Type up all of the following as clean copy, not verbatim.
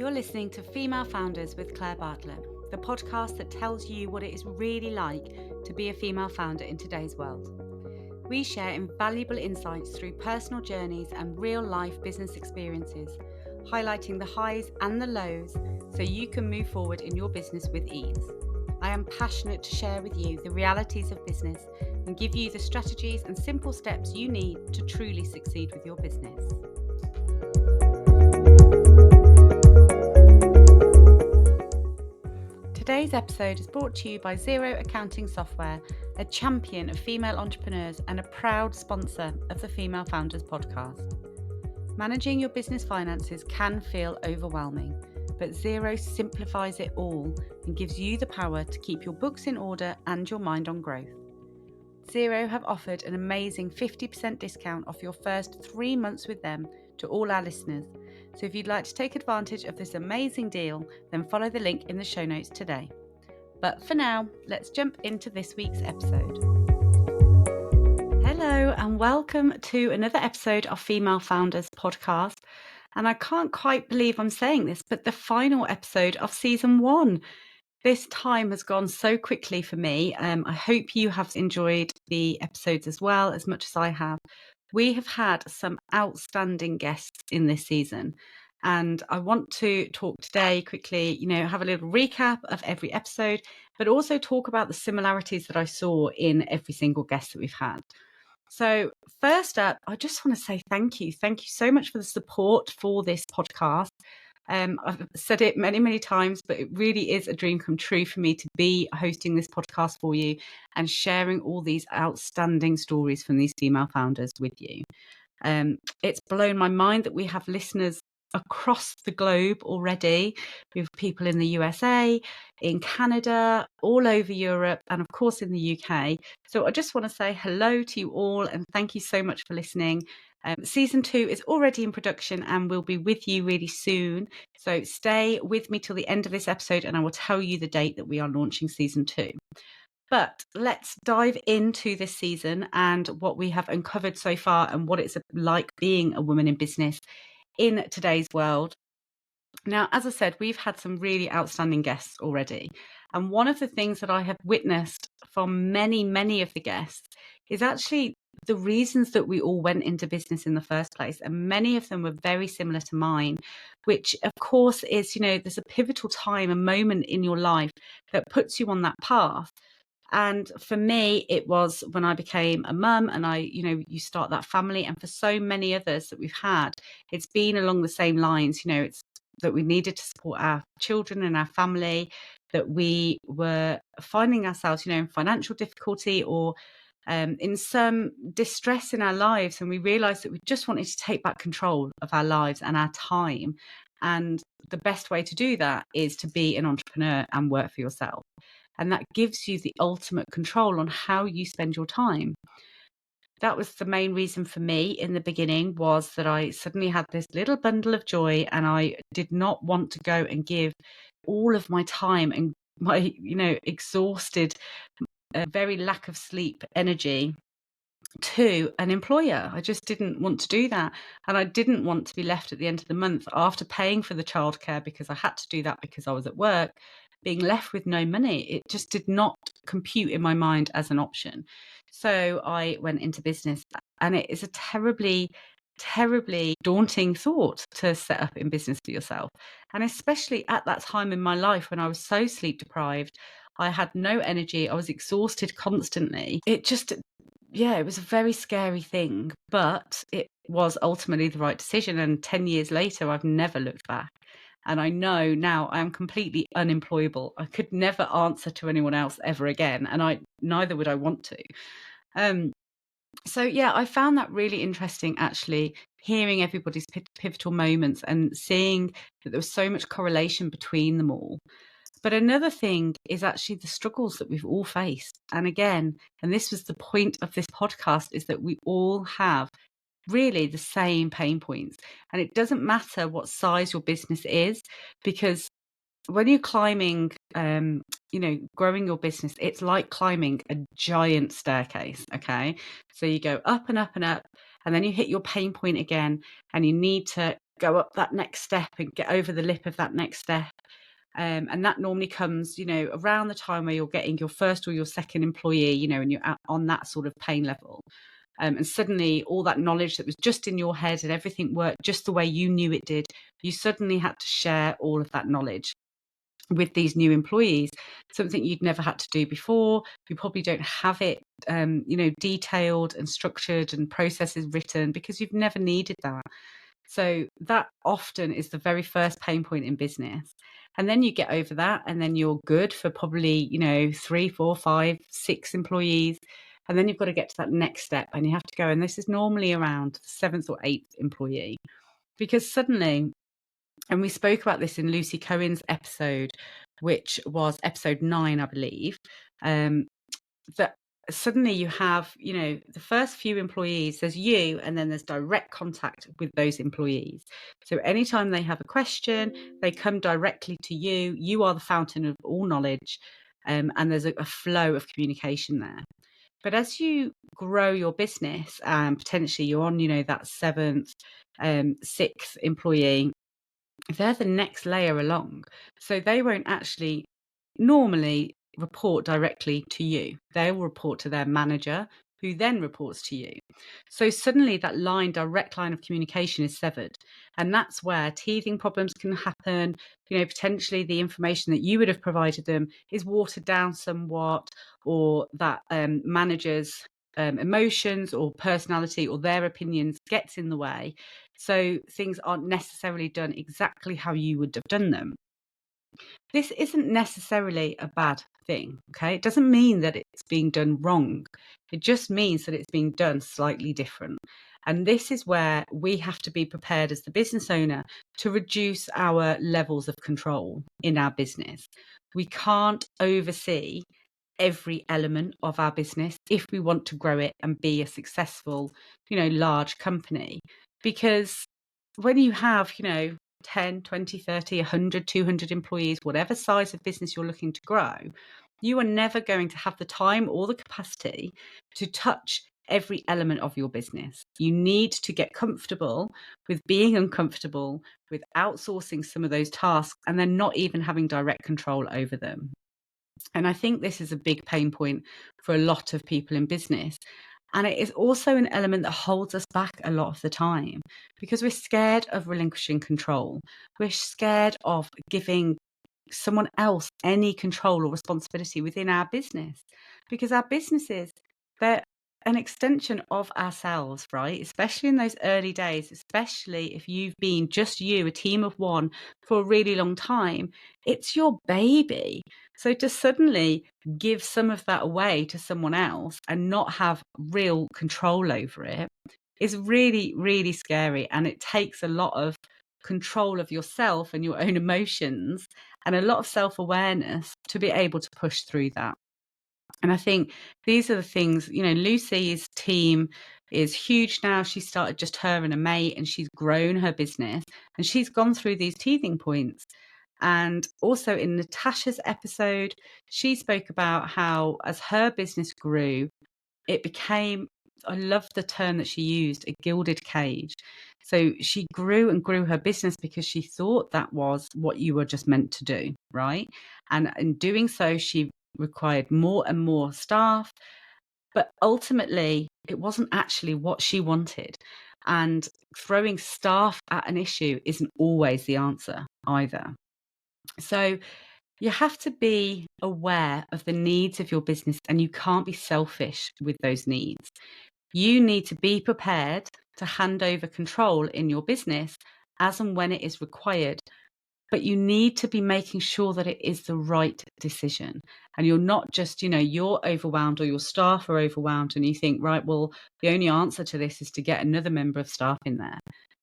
You're listening to Female Founders with Claire Bartlett, the podcast that tells you what it is really like to be a female founder in today's world. We share invaluable insights through personal journeys and real-life business experiences, highlighting the highs and the lows so you can move forward in your business with ease. I am passionate to share with you the realities of business and give you the strategies and simple steps you need to truly succeed with your business. Today's episode is brought to you by Xero Accounting Software, a champion of female entrepreneurs and a proud sponsor of the Female Founders podcast. Managing your business finances can feel overwhelming, but Xero simplifies it all and gives you the power to keep your books in order and your mind on growth. Xero have offered an amazing 50% discount off your first 3 months with them to all our listeners. So if you'd like to take advantage of this amazing deal, then follow the link in the show notes today. But for now, let's jump into this week's episode. Hello and welcome to another episode of Female Founders podcast. And I can't quite believe I'm saying this, but the final episode of season 1. This time has gone so quickly for me. I hope you have enjoyed the episodes as well, as much as I have. We have had some outstanding guests in this season, and I want to talk today quickly, have a little recap of every episode, but also talk about the similarities that I saw in every single guest that we've had. So first up, I just want to say thank you. Thank you so much for the support for this podcast. I've said it many, many times, but it really is a dream come true for me to be hosting this podcast for you and sharing all these outstanding stories from these female founders with you. It's blown my mind that we have listeners across the globe already. We have people in the USA, in Canada, all over Europe, and of course in the UK. So I just want to say hello to you all and thank you so much for listening. Season 2 is already in production and will be with you really soon. So stay with me till the end of this episode and I will tell you the date that we are launching season 2. But let's dive into this season and what we have uncovered so far and what it's like being a woman in business in today's world. Now, as I said, we've had some really outstanding guests already. And one of the things that I have witnessed from many, many of the guests is actually the reasons that we all went into business in the first place. And many of them were very similar to mine, which of course is, there's a pivotal time, a moment in your life that puts you on that path. And for me, it was when I became a mum and you start that family. And for so many others that we've had, it's been along the same lines, it's that we needed to support our children and our family, that we were finding ourselves, in financial difficulty or in some distress in our lives. And we realized that we just wanted to take back control of our lives and our time. And the best way to do that is to be an entrepreneur and work for yourself. And that gives you the ultimate control on how you spend your time. That was the main reason for me in the beginning, was that I suddenly had this little bundle of joy and I did not want to go and give all of my time and my, exhausted, very lack of sleep energy to an employer. I just didn't want to do that. And I didn't want to be left at the end of the month after paying for the childcare, because I had to do that because I was at work, being left with no money. It just did not compute in my mind as an option. So I went into business, and it is a terribly, terribly daunting thought to set up in business for yourself. And especially at that time in my life when I was so sleep deprived, I had no energy, I was exhausted constantly. It was a very scary thing, but it was ultimately the right decision. And 10 years later, I've never looked back. And I know now I am completely unemployable. I could never answer to anyone else ever again. And neither would I want to. I found that really interesting, actually, hearing everybody's pivotal moments and seeing that there was so much correlation between them all. But another thing is actually the struggles that we've all faced. And again, and this was the point of this podcast, is that we all have really the same pain points. And it doesn't matter what size your business is, because when you're climbing, growing your business, it's like climbing a giant staircase. Okay. So you go up and up and up, and then you hit your pain point again, and you need to go up that next step and get over the lip of that next step. And that normally comes, around the time where you're getting your first or your second employee, and you're on that sort of pain level. And suddenly all that knowledge that was just in your head and everything worked just the way you knew it did, you suddenly had to share all of that knowledge with these new employees, something you'd never had to do before. You probably don't have it, detailed and structured and processes written because you've never needed that. So that often is the very first pain point in business. And then you get over that and then you're good for probably, 3, 4, 5, 6 employees. And then you've got to get to that next step and you have to go. And this is normally around the 7th or 8th employee because suddenly, and we spoke about this in Lucy Cohen's episode, which was episode 9, I believe, that suddenly you have, the first few employees, there's you, and then there's direct contact with those employees. So anytime they have a question, they come directly to you. You are the fountain of all knowledge, and there's a flow of communication there. But as you grow your business and potentially you're on, that 7th, 6th employee, they're the next layer along. So they won't actually normally report directly to you. They will report to their manager, who then reports to you. So suddenly that direct line of communication is severed. And that's where teething problems can happen. Potentially the information that you would have provided them is watered down somewhat, or that manager's emotions or personality or their opinions gets in the way. So things aren't necessarily done exactly how you would have done them. This isn't necessarily a bad thing, okay? It doesn't mean that it's being done wrong. It just means that it's being done slightly different. And this is where we have to be prepared as the business owner to reduce our levels of control in our business. We can't oversee every element of our business if we want to grow it and be a successful, large company. Because when you have, 10, 20, 30, 100, 200 employees, whatever size of business you're looking to grow, you are never going to have the time or the capacity to touch every element of your business. You need to get comfortable with being uncomfortable, with outsourcing some of those tasks, and then not even having direct control over them. And I think this is a big pain point for a lot of people in business. And it is also an element that holds us back a lot of the time because we're scared of relinquishing control. We're scared of giving someone else any control or responsibility within our business because our businesses, they're an extension of ourselves, right? Especially in those early days, especially if you've been just you, a team of one for a really long time, it's your baby. So to suddenly give some of that away to someone else and not have real control over it is really, really scary. And it takes a lot of control of yourself and your own emotions and a lot of self-awareness to be able to push through that. And I think these are the things, Lucy's team is huge now. She started just her and a mate, and she's grown her business and she's gone through these teething points. And also in Natasha's episode, she spoke about how as her business grew, it became, I love the term that she used, a gilded cage. So she grew and grew her business because she thought that was what you were just meant to do, right? And in doing so, she required more and more staff. But ultimately, it wasn't actually what she wanted. And throwing staff at an issue isn't always the answer either. So you have to be aware of the needs of your business and you can't be selfish with those needs. You need to be prepared to hand over control in your business as and when it is required. But you need to be making sure that it is the right decision. And you're not just, you're overwhelmed or your staff are overwhelmed and you think, right, well, the only answer to this is to get another member of staff in there.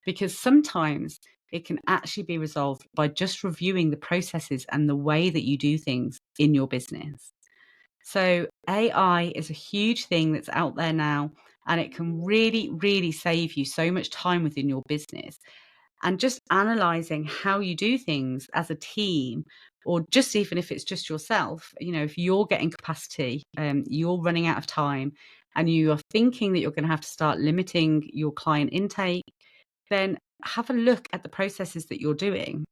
Because sometimes it can actually be resolved by just reviewing the processes and the way that you do things in your business. So AI is a huge thing that's out there now, and it can really, really save you so much time within your business. And just analyzing how you do things as a team, or just even if it's just yourself, if you're getting capacity, you're running out of time, and you are thinking that you're going to have to start limiting your client intake, then have a look at the processes that you're doing,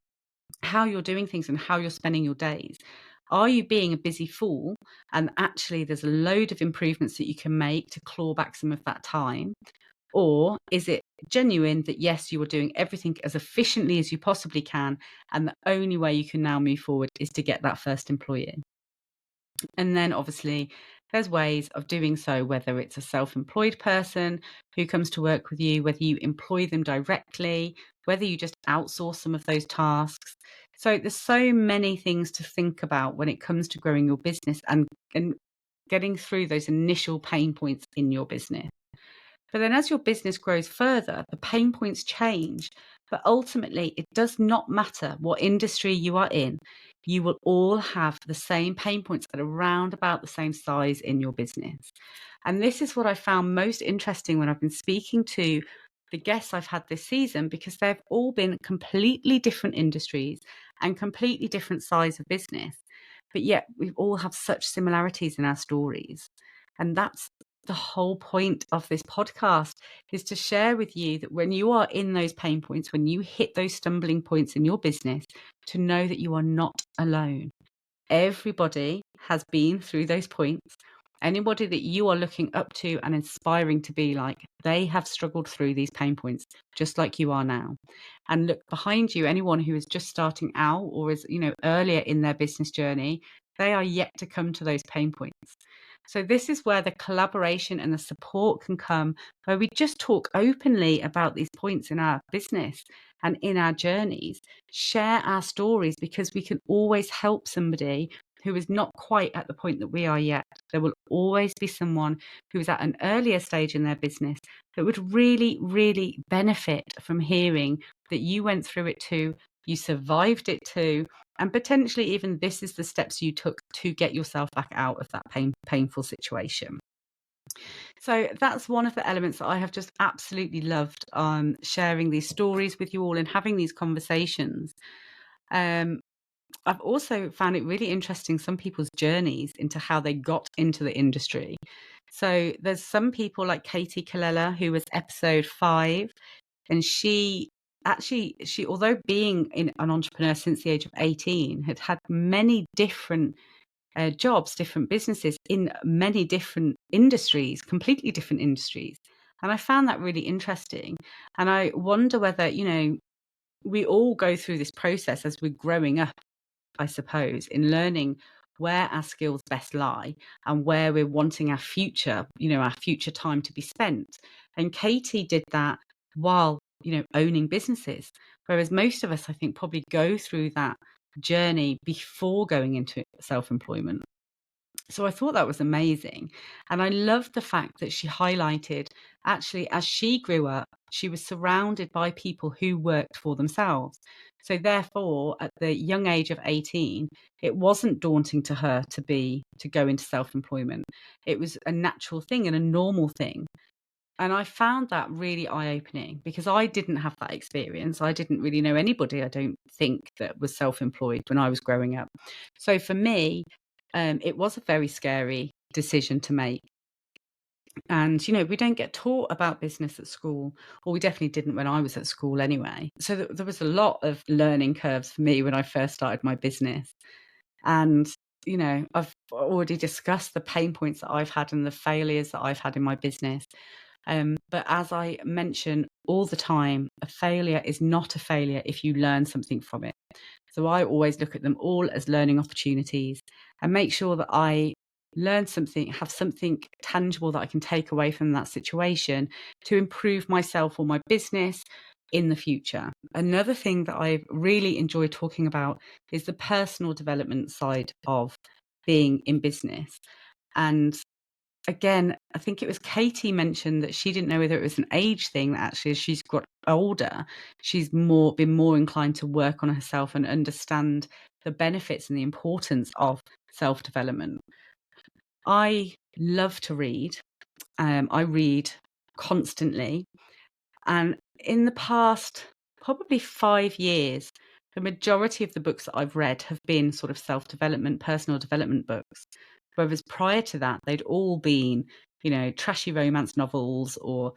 how you're doing things and how you're spending your days. Are you being a busy fool? And actually, there's a load of improvements that you can make to claw back some of that time. Or is it genuine that, yes, you are doing everything as efficiently as you possibly can, and the only way you can now move forward is to get that first employee? And then obviously there's ways of doing so, whether it's a self-employed person who comes to work with you, whether you employ them directly, whether you just outsource some of those tasks. So there's so many things to think about when it comes to growing your business and getting through those initial pain points in your business. But then as your business grows further, the pain points change. But ultimately, it does not matter what industry you are in. You will all have the same pain points at around about the same size in your business. And this is what I found most interesting when I've been speaking to the guests I've had this season, because they've all been completely different industries and completely different size of business. But yet we all have such similarities in our stories. And that's the whole point of this podcast, is to share with you that when you are in those pain points, when you hit those stumbling points in your business, to know that you are not alone. Everybody has been through those points. Anybody that you are looking up to and inspiring to be like, they have struggled through these pain points just like you are now. And look behind you, anyone who is just starting out or is, earlier in their business journey, they are yet to come to those pain points. So this is where the collaboration and the support can come, where we just talk openly about these points in our business and in our journeys, share our stories, because we can always help somebody who is not quite at the point that we are yet. There will always be someone who is at an earlier stage in their business that would really, really benefit from hearing that you went through it too, you survived it too, and potentially even this is the steps you took to get yourself back out of that painful situation. So that's one of the elements that I have just absolutely loved, sharing these stories with you all and having these conversations. I've also found it really interesting, some people's journeys into how they got into the industry. So there's some people like Katie Kallela, who was episode 5, and she although being an entrepreneur since the age of 18, had had many different jobs, different businesses in many different industries, completely different industries. And I found that really interesting. And I wonder whether, we all go through this process as we're growing up, I suppose, in learning where our skills best lie and where we're wanting our future time to be spent. And Katie did that while, owning businesses. Whereas most of us, I think, probably go through that journey before going into self-employment. So I thought that was amazing. And I loved the fact that she highlighted, actually, as she grew up, she was surrounded by people who worked for themselves. So therefore, at the young age of 18, it wasn't daunting to her to go into self-employment. It was a natural thing and a normal thing. And I found that really eye-opening, because I didn't have that experience. I didn't really know anybody, I don't think, that was self-employed when I was growing up. So for me, it was a very scary decision to make. And, we don't get taught about business at school, or we definitely didn't when I was at school anyway. So there was a lot of learning curves for me when I first started my business. And, I've already discussed the pain points that I've had and the failures that I've had in my business. But as I mention all the time, a failure is not a failure if you learn something from it. So I always look at them all as learning opportunities and make sure that I learn something, have something tangible that I can take away from that situation to improve myself or my business in the future. Another thing that I really enjoy talking about is the personal development side of being in business. And again, I think it was Katie mentioned that she didn't know whether it was an age thing, that actually as she's got older, she's been more inclined to work on herself and understand the benefits and the importance of self-development. I love to read. I read constantly. And in the past, probably 5 years, the majority of the books that I've read have been sort of self-development, personal development books. Whereas prior to that, they'd all been trashy romance novels or,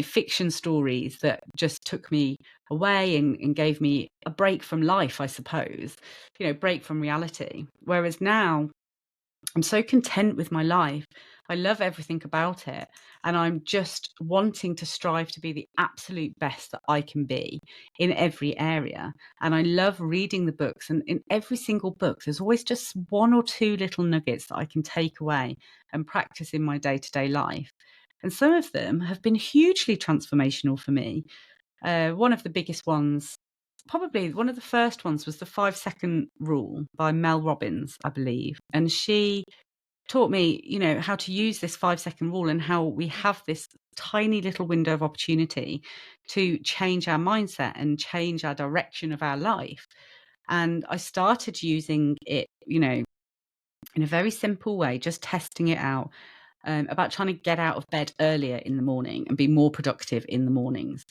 fiction stories that just took me away and gave me a break from life, I suppose, break from reality. Whereas now I'm so content with my life. I love everything about it. And I'm just wanting to strive to be the absolute best that I can be in every area. And I love reading the books. And in every single book, there's always just one or two little nuggets that I can take away and practice in my day-to-day life. And some of them have been hugely transformational for me. One of the biggest ones, probably one of the first ones, was the 5-second rule by Mel Robbins, I believe. And she taught me, how to use this 5-second rule and how we have this tiny little window of opportunity to change our mindset and change our direction of our life. And I started using it, in a very simple way, just testing it out, about trying to get out of bed earlier in the morning and be more productive in the mornings.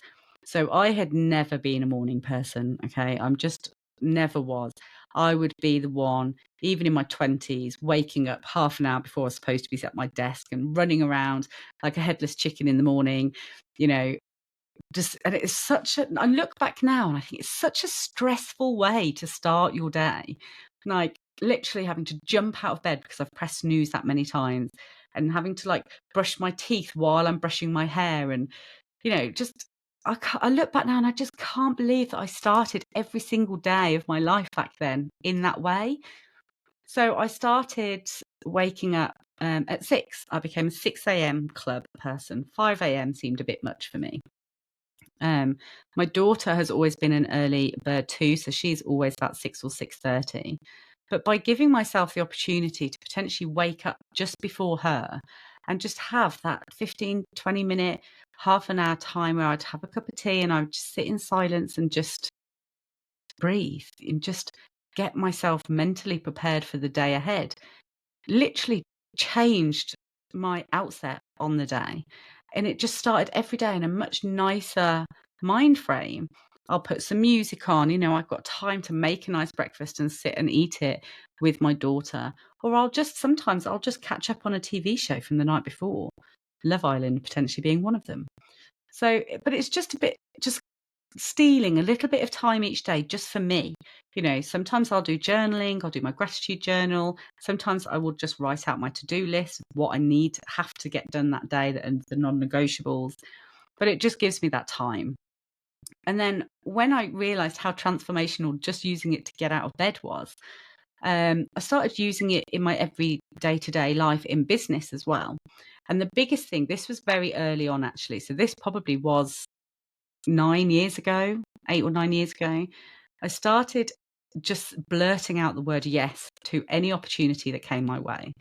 So I had never been a morning person. Okay. I'm just never was. I would be the one, even in my 20s, waking up half an hour before I was supposed to be at my desk and running around like a headless chicken in the morning, you know, and it's I look back now and I think it's such a stressful way to start your day. Like literally having to jump out of bed because I've pressed snooze that many times and having to like brush my teeth while I'm brushing my hair. And, just I look back now and I just can't believe that I started every single day of my life back then in that way. So I started waking up at 6. I became a 6 a.m. club person. 5 a.m. seemed a bit much for me. My daughter has always been an early bird too, so she's always about 6 or 6:30. But by giving myself the opportunity to potentially wake up just before her and just have that 15, 20-minute, half an hour time where I'd have a cup of tea and I would just sit in silence and just breathe and just get myself mentally prepared for the day ahead, literally changed my outset on the day. And it just started every day in a much nicer mind frame. I'll put some music on, I've got time to make a nice breakfast and sit and eat it with my daughter. Or sometimes I'll just catch up on a TV show from the night before, Love Island potentially being one of them. So, but it's just just stealing a little bit of time each day just for me. Sometimes I'll do journaling, I'll do my gratitude journal. Sometimes I will just write out my to-do list, what I have to get done that day and the non-negotiables. But it just gives me that time. And then when I realized how transformational just using it to get out of bed was, I started using it in my every day-to-day life in business as well. And the biggest thing, this was very early on actually. So this probably was 9 years ago, 8 or 9 years ago, I started just blurting out the word yes to any opportunity that came my way.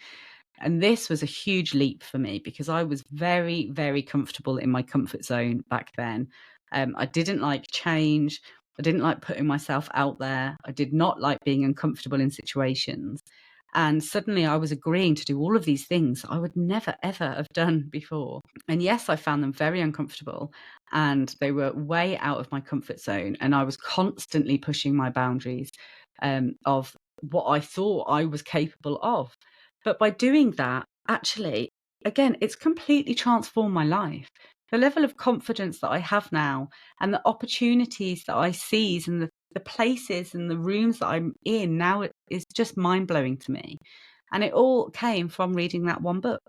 And this was a huge leap for me because I was very, very comfortable in my comfort zone back then. I didn't like change. I didn't like putting myself out there. I did not like being uncomfortable in situations. And suddenly I was agreeing to do all of these things I would never, ever have done before. And yes, I found them very uncomfortable and they were way out of my comfort zone. And I was constantly pushing my boundaries of what I thought I was capable of. But by doing that, actually, again, it's completely transformed my life. The level of confidence that I have now and the opportunities that I seize and the places and the rooms that I'm in now is just mind-blowing to me. And it all came from reading that one book.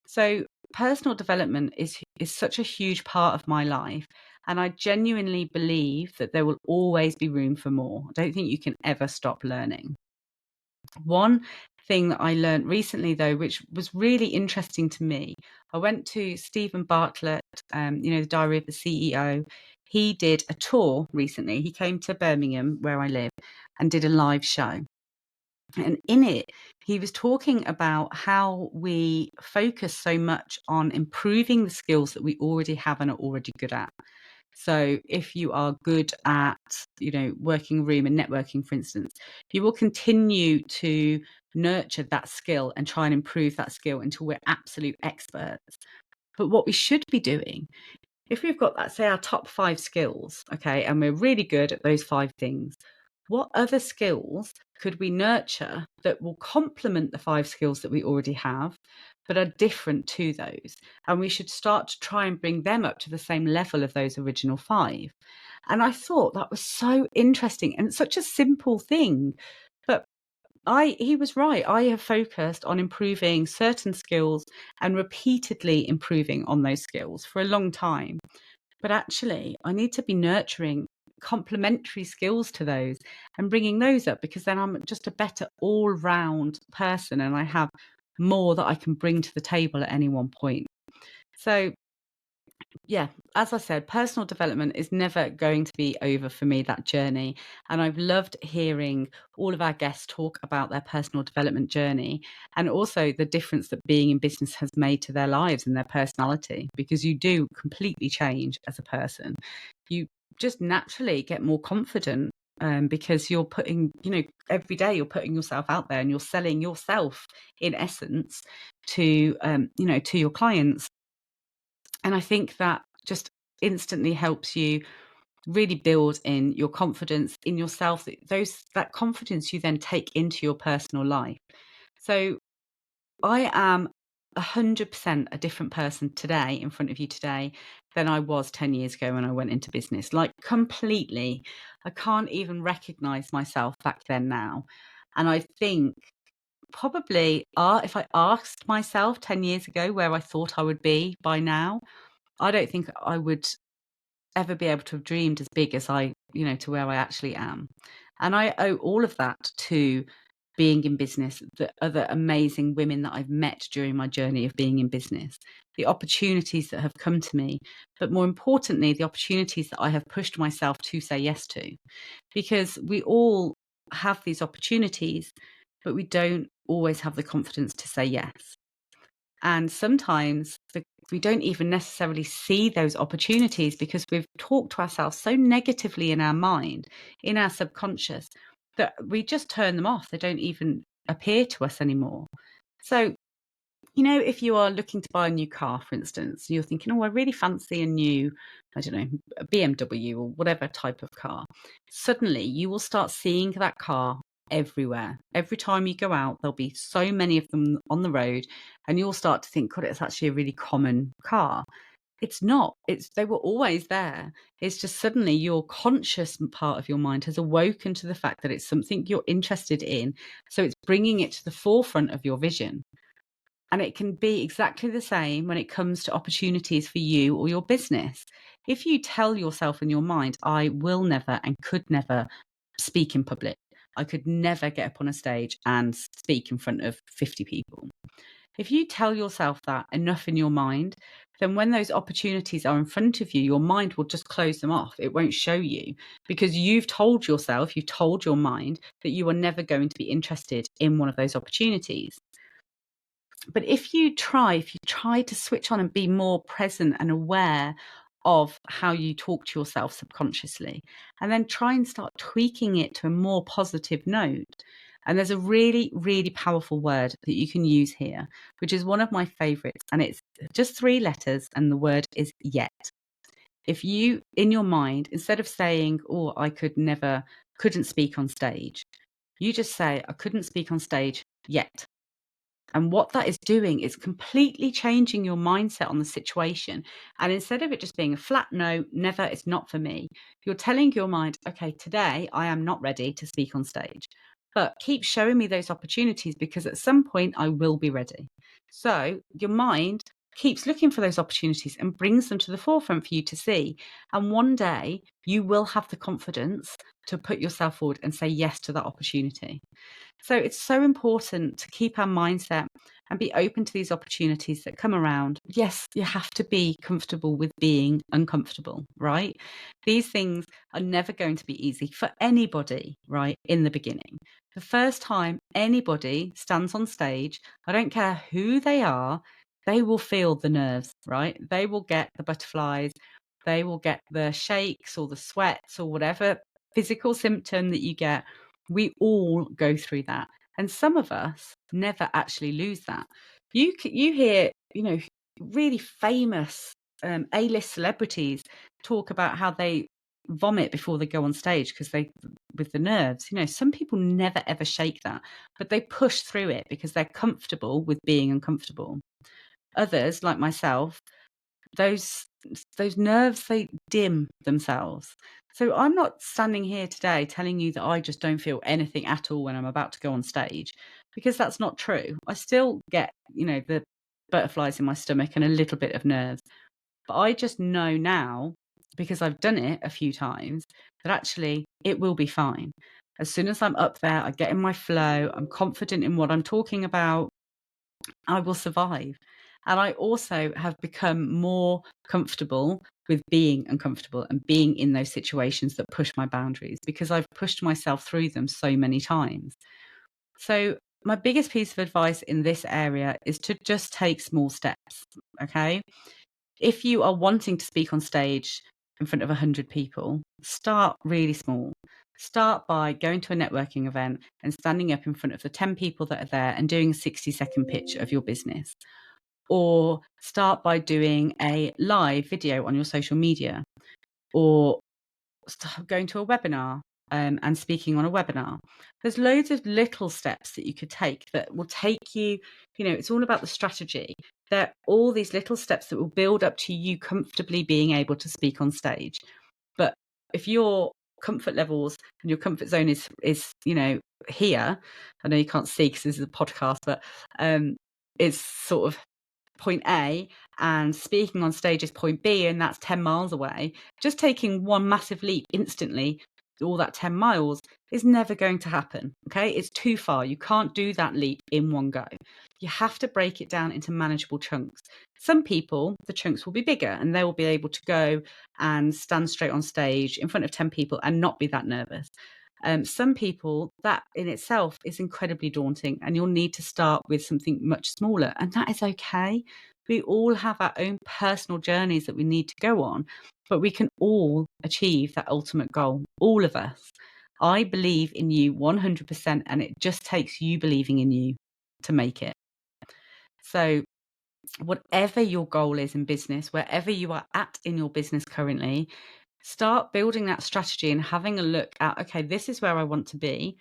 So personal development is such a huge part of my life. And I genuinely believe that there will always be room for more. I don't think you can ever stop learning. One thing that I learned recently, though, which was really interesting to me, I went to Stephen Bartlett, the Diary of the CEO. He did a tour recently. He came to Birmingham, where I live, and did a live show. And in it, he was talking about how we focus so much on improving the skills that we already have and are already good at. So if you are good at, working room and networking, for instance, you will continue to nurture that skill and try and improve that skill until we're absolute experts. But what we should be doing, if we've got, let's say, our top 5 skills, okay, and we're really good at those 5 things, what other skills could we nurture that will complement the 5 skills that we already have, but are different to those. And we should start to try and bring them up to the same level of those original 5. And I thought that was so interesting and such a simple thing. But he was right. I have focused on improving certain skills and repeatedly improving on those skills for a long time. But actually, I need to be nurturing complementary skills to those and bringing those up, because then I'm just a better all round person and I have more that I can bring to the table at any one point. So, yeah, as I said, personal development is never going to be over for me, that journey. And I've loved hearing all of our guests talk about their personal development journey and also the difference that being in business has made to their lives and their personality, because you do completely change as a person. You just naturally get more confident, because you're putting, every day you're putting yourself out there and you're selling yourself in essence to, to your clients. And I think that just instantly helps you really build in your confidence in yourself, that confidence you then take into your personal life. So I am 100% a different person today in front of you today than I was 10 years ago when I went into business. Like, completely. I can't even recognize myself back then now. And I think probably if I asked myself 10 years ago where I thought I would be by now, I don't think I would ever be able to have dreamed as big as to where I actually am. And I owe all of that to being in business, the other amazing women that I've met during my journey of being in business, the opportunities that have come to me, but more importantly, the opportunities that I have pushed myself to say yes to. Because we all have these opportunities, but we don't always have the confidence to say yes. And sometimes we don't even necessarily see those opportunities because we've talked to ourselves so negatively in our mind, in our subconscious, that we just turn them off. They don't even appear to us anymore. So, if you are looking to buy a new car, for instance, you're thinking, oh, I really fancy a new, I don't know, a BMW or whatever type of car. Suddenly you will start seeing that car everywhere. Every time you go out, there'll be so many of them on the road, and you'll start to think, God, it's actually a really common car. It's not. They were always there. It's just suddenly your conscious part of your mind has awoken to the fact that it's something you're interested in. So it's bringing it to the forefront of your vision. And it can be exactly the same when it comes to opportunities for you or your business. If you tell yourself in your mind, I will never and could never speak in public, I could never get up on a stage and speak in front of 50 people. If you tell yourself that enough in your mind, then when those opportunities are in front of you, your mind will just close them off. It won't show you, because you've told your mind that you are never going to be interested in one of those opportunities. But if you try to switch on and be more present and aware of how you talk to yourself subconsciously, and then try and start tweaking it to a more positive note. And there's a really, really powerful word that you can use here, which is one of my favorites. And it's just 3 letters, and the word is yet. If you, in your mind, instead of saying, oh, I couldn't speak on stage, you just say, I couldn't speak on stage yet. And what that is doing is completely changing your mindset on the situation. And instead of it just being a flat no, never, it's not for me, you're telling your mind, okay, today I am not ready to speak on stage, but keep showing me those opportunities, because at some point I will be ready. So your mind keeps looking for those opportunities and brings them to the forefront for you to see. And one day you will have the confidence to put yourself forward and say yes to that opportunity. So it's so important to keep our mindset and be open to these opportunities that come around. Yes, you have to be comfortable with being uncomfortable, right? These things are never going to be easy for anybody, right, in the beginning. The first time anybody stands on stage, I don't care who they are, they will feel the nerves, right? They will get the butterflies, they will get the shakes or the sweats or whatever physical symptom that you get. We all go through that. And some of us never actually lose that. You hear, really famous A-list celebrities talk about how they vomit before they go on stage because with the nerves. Some people never ever shake that, but they push through it because they're comfortable with being uncomfortable. Others, like myself, those nerves, they dim themselves. So I'm not standing here today telling you that I just don't feel anything at all when I'm about to go on stage, because that's not true. I still get, the butterflies in my stomach and a little bit of nerves. But I just know now, because I've done it a few times, that actually it will be fine. As soon as I'm up there, I get in my flow, I'm confident in what I'm talking about, I will survive. And I also have become more comfortable with being uncomfortable and being in those situations that push my boundaries, because I've pushed myself through them so many times. So my biggest piece of advice in this area is to just take small steps. Okay. If you are wanting to speak on stage in front of 100 people, start really small. Start by going to a networking event and standing up in front of the 10 people that are there and doing a 60-second pitch of your business. Or start by doing a live video on your social media, or going to a webinar and speaking on a webinar. There's loads of little steps that you could take that will take you, it's all about the strategy. There are all these little steps that will build up to you comfortably being able to speak on stage. But if your comfort levels and your comfort zone is here, I know you can't see because this is a podcast, but it's sort of point A, and speaking on stage is point B, and that's 10 miles away. Just taking one massive leap instantly, all that 10 miles, is never going to happen. Okay, it's too far. You can't do that leap in one go. You have to break it down into manageable chunks. Some people, the chunks will be bigger and they will be able to go and stand straight on stage in front of 10 people and not be that nervous. Some people, that in itself is incredibly daunting, and you'll need to start with something much smaller, and that is okay. We all have our own personal journeys that we need to go on, but we can all achieve that ultimate goal, all of us. I believe in you 100%, and it just takes you believing in you to make it. So whatever your goal is in business, wherever you are at in your business currently, start building that strategy and having a look at, okay, this is where I want to be.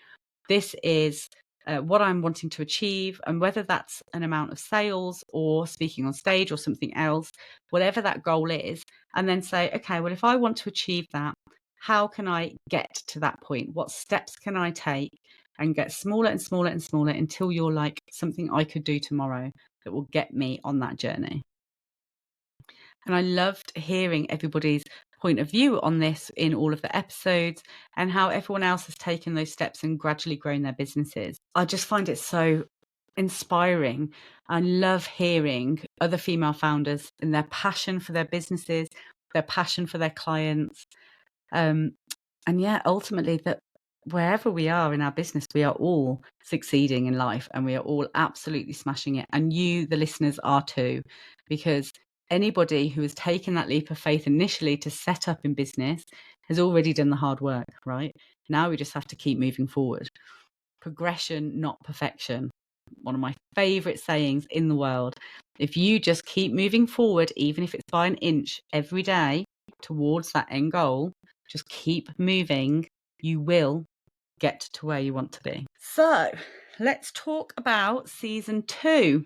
This is what I'm wanting to achieve. And whether that's an amount of sales or speaking on stage or something else, whatever that goal is, and then say, okay, well, if I want to achieve that, how can I get to that point? What steps can I take? And get smaller and smaller and smaller until you're like something I could do tomorrow that will get me on that journey. And I loved hearing everybody's point of view on this in all of the episodes, and how everyone else has taken those steps and gradually grown their businesses. I just find it so inspiring. I love hearing other female founders and their passion for their businesses, their passion for their clients. And yeah, ultimately, that wherever we are in our business, we are all succeeding in life and we are all absolutely smashing it. And you, the listeners, are too, because anybody who has taken that leap of faith initially to set up in business has already done the hard work, right? Now we just have to keep moving forward. Progression, not perfection. One of my favorite sayings in the world. If you just keep moving forward, even if it's by an inch every day towards that end goal, just keep moving, you will get to where you want to be. So let's talk about season 2.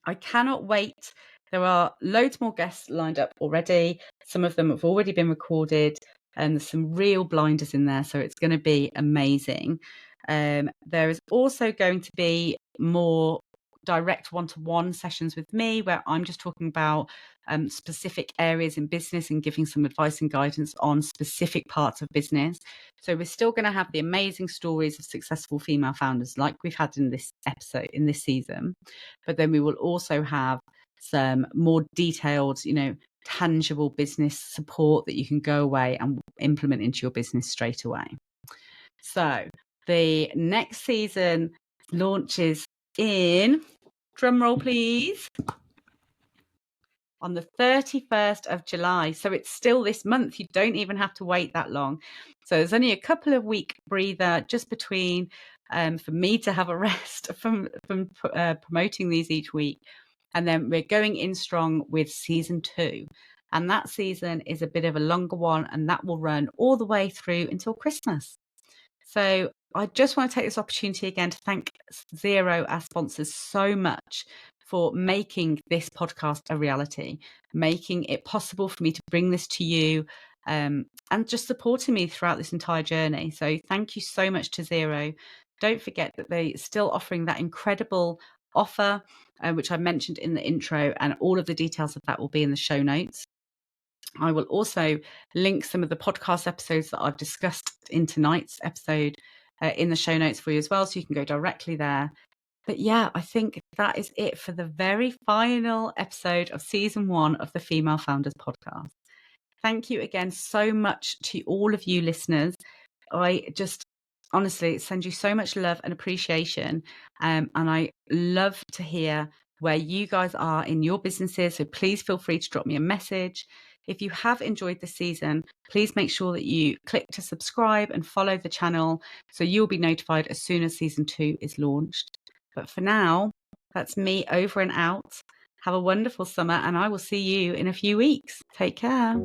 I cannot wait. There are loads more guests lined up already. Some of them have already been recorded, and there's some real blinders in there, so it's going to be amazing. There is also going to be more direct one-to-one sessions with me, where I'm just talking about specific areas in business and giving some advice and guidance on specific parts of business. So we're still going to have the amazing stories of successful female founders like we've had in this episode, in this season, but then we will also have some more detailed, tangible business support that you can go away and implement into your business straight away. So the next season launches in, drum roll please, on the 31st of July. So it's still this month. You don't even have to wait that long. So there's only a couple of week breather just between for me to have a rest from promoting these each week. And then we're going in strong with season 2. And that season is a bit of a longer one, and that will run all the way through until Christmas. So I just want to take this opportunity again to thank Xero, our sponsors, so much for making this podcast a reality, making it possible for me to bring this to you, and just supporting me throughout this entire journey. So thank you so much to Xero. Don't forget that they're still offering that incredible offer, which I mentioned in the intro, and all of the details of that will be in the show notes. I will also link some of the podcast episodes that I've discussed in tonight's episode in the show notes for you as well, so you can go directly there. But yeah, I think that is it for the very final episode of season 1 of the Female Founders podcast. Thank you again so much to all of you listeners. I just honestly send you so much love and appreciation. And I love to hear where you guys are in your businesses. So please feel free to drop me a message. If you have enjoyed the season, please make sure that you click to subscribe and follow the channel so you'll be notified as soon as season 2 is launched. But for now, that's me over and out. Have a wonderful summer, and I will see you in a few weeks. Take care.